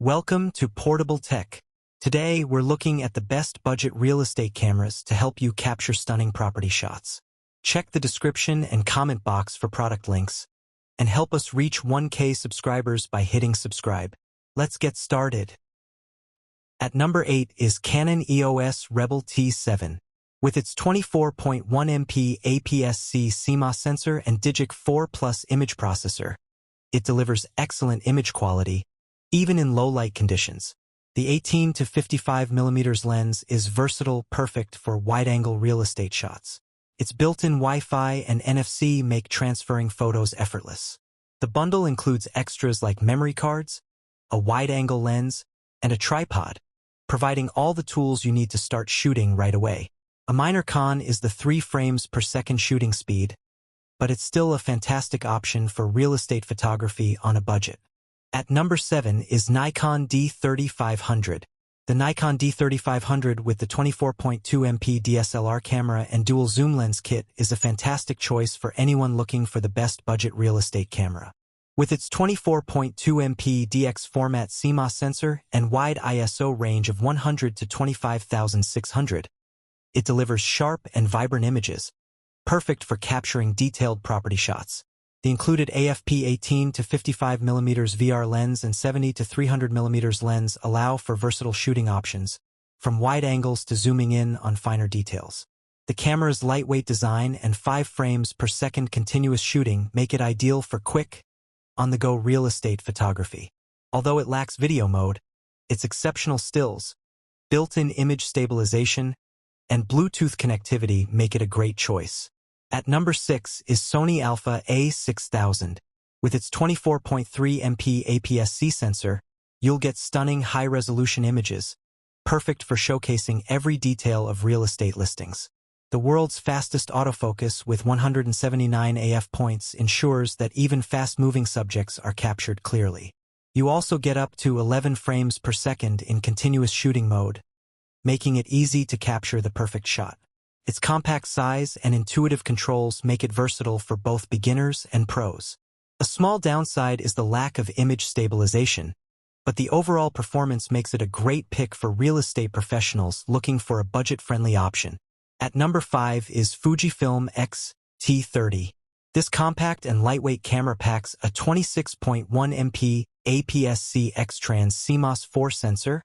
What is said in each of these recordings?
Welcome to Portable Tech. Today, we're looking at the best budget real estate cameras to help you capture stunning property shots. Check the description and comment box for product links, and help us reach 1K subscribers by hitting subscribe. Let's get started. At number 8 is Canon EOS Rebel T7. With its 24.1MP APS-C CMOS sensor and Digic 4 Plus image processor, it delivers excellent image quality, even in low-light conditions. The 18 to 55mm lens is versatile, perfect for wide-angle real estate shots. Its built-in Wi-Fi and NFC make transferring photos effortless. The bundle includes extras like memory cards, a wide-angle lens, and a tripod, providing all the tools you need to start shooting right away. A minor con is the 3 frames per second shooting speed, but it's still a fantastic option for real estate photography on a budget. At number 7 is Nikon D3500. The Nikon D3500 with the 24.2MP DSLR camera and dual zoom lens kit is a fantastic choice for anyone looking for the best budget real estate camera. With its 24.2MP DX format CMOS sensor and wide ISO range of 100 to 25,600, it delivers sharp and vibrant images, perfect for capturing detailed property shots. The included AFP 18 to 55mm VR lens and 70 to 300mm lens allow for versatile shooting options, from wide angles to zooming in on finer details. The camera's lightweight design and 5 frames per second continuous shooting make it ideal for quick, on-the-go real estate photography. Although it lacks video mode, its exceptional stills, built-in image stabilization, and Bluetooth connectivity make it a great choice. At number 6 is Sony Alpha A6000. With its 24.3MP APS-C sensor, you'll get stunning high-resolution images, perfect for showcasing every detail of real estate listings. The world's fastest autofocus with 179 AF points ensures that even fast-moving subjects are captured clearly. You also get up to 11 frames per second in continuous shooting mode, making it easy to capture the perfect shot. Its compact size and intuitive controls make it versatile for both beginners and pros. A small downside is the lack of image stabilization, but the overall performance makes it a great pick for real estate professionals looking for a budget-friendly option. At number 5 is Fujifilm X-T30. This compact and lightweight camera packs a 26.1MP APS-C X-Trans CMOS 4 sensor,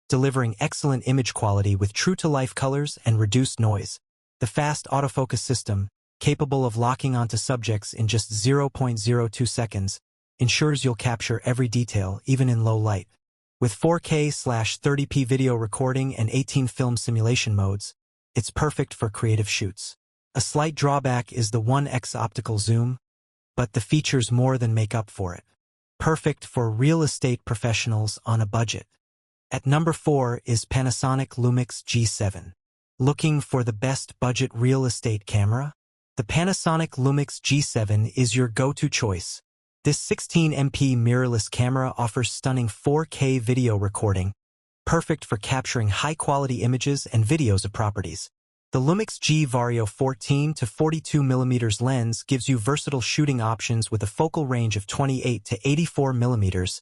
delivering excellent image quality with true-to-life colors and reduced noise. The fast autofocus system, capable of locking onto subjects in just 0.02 seconds, ensures you'll capture every detail, even in low light. With 4K/30p video recording and 18 film simulation modes, it's perfect for creative shoots. A slight drawback is the 1x optical zoom, but the features more than make up for it. Perfect for real estate professionals on a budget. At number 4 is Panasonic Lumix G7. Looking for the best budget real estate camera? The Panasonic Lumix G7 is your go-to choice. This 16MP mirrorless camera offers stunning 4K video recording, perfect for capturing high-quality images and videos of properties. The Lumix G Vario 14 to 42mm lens gives you versatile shooting options with a focal range of 28 to 84mm,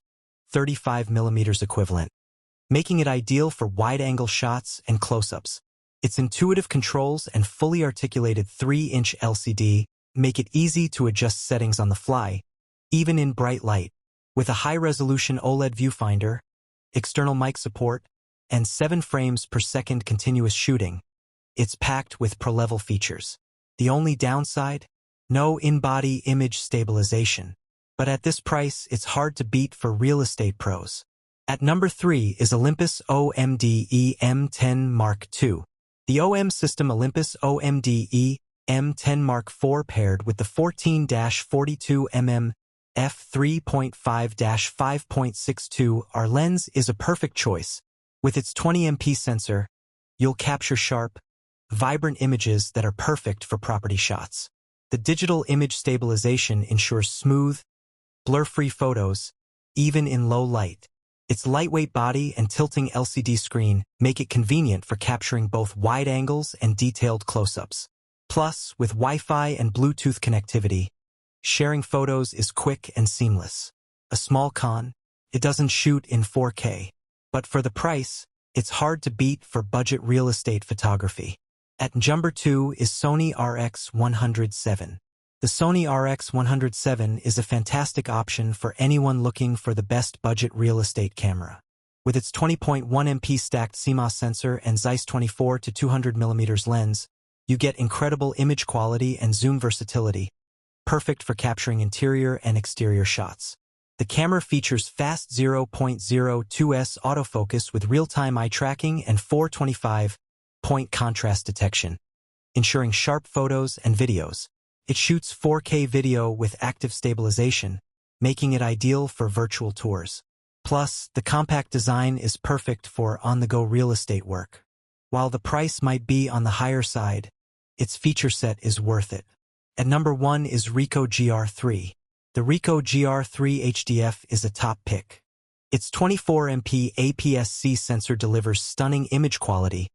35mm equivalent, making it ideal for wide-angle shots and close-ups. Its intuitive controls and fully articulated 3-inch LCD make it easy to adjust settings on the fly, even in bright light. With a high-resolution OLED viewfinder, external mic support, and 7 frames per second continuous shooting, it's packed with pro-level features. The only downside? No in-body image stabilization. But at this price, it's hard to beat for real estate pros. At number 3 is Olympus OMD EM10 Mark II. The OM system Olympus OMD EM10 Mark IV paired with the 14-42mm f3.5-5.62R lens is a perfect choice. With its 20MP sensor, you'll capture sharp, vibrant images that are perfect for property shots. The digital image stabilization ensures smooth, blur-free photos, even in low light. Its lightweight body and tilting LCD screen make it convenient for capturing both wide angles and detailed close-ups. Plus, with Wi-Fi and Bluetooth connectivity, sharing photos is quick and seamless. A small con? It doesn't shoot in 4K. But for the price, it's hard to beat for budget real estate photography. At number 2 is Sony RX100 VII. The Sony RX100 VII is a fantastic option for anyone looking for the best budget real estate camera. With its 20.1 MP stacked CMOS sensor and Zeiss 24 to 200mm lens, you get incredible image quality and zoom versatility, perfect for capturing interior and exterior shots. The camera features fast 0.02s autofocus with real-time eye tracking and 425-point contrast detection, ensuring sharp photos and videos. It shoots 4K video with active stabilization, making it ideal for virtual tours. Plus, the compact design is perfect for on-the-go real estate work. While the price might be on the higher side, its feature set is worth it. At number 1 is Ricoh GR III. The Ricoh GR III HDF is a top pick. Its 24MP APS-C sensor delivers stunning image quality,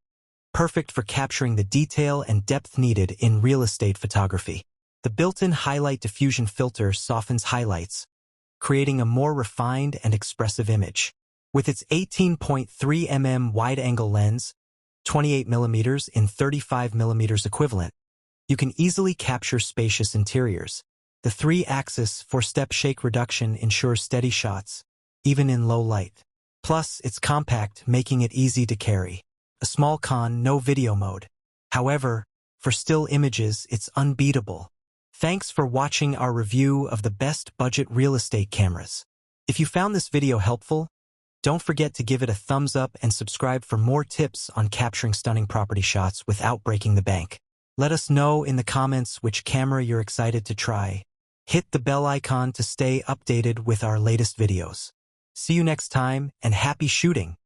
perfect for capturing the detail and depth needed in real estate photography. The built-in highlight diffusion filter softens highlights, creating a more refined and expressive image. With its 18.3mm wide-angle lens, 28mm in 35mm equivalent, you can easily capture spacious interiors. The 3-axis 4-step shake reduction ensures steady shots, even in low light. Plus, it's compact, making it easy to carry. A small con, no video mode. However, for still images, it's unbeatable. Thanks for watching our review of the best budget real estate cameras. If you found this video helpful, don't forget to give it a thumbs up and subscribe for more tips on capturing stunning property shots without breaking the bank. Let us know in the comments which camera you're excited to try. Hit the bell icon to stay updated with our latest videos. See you next time, and happy shooting!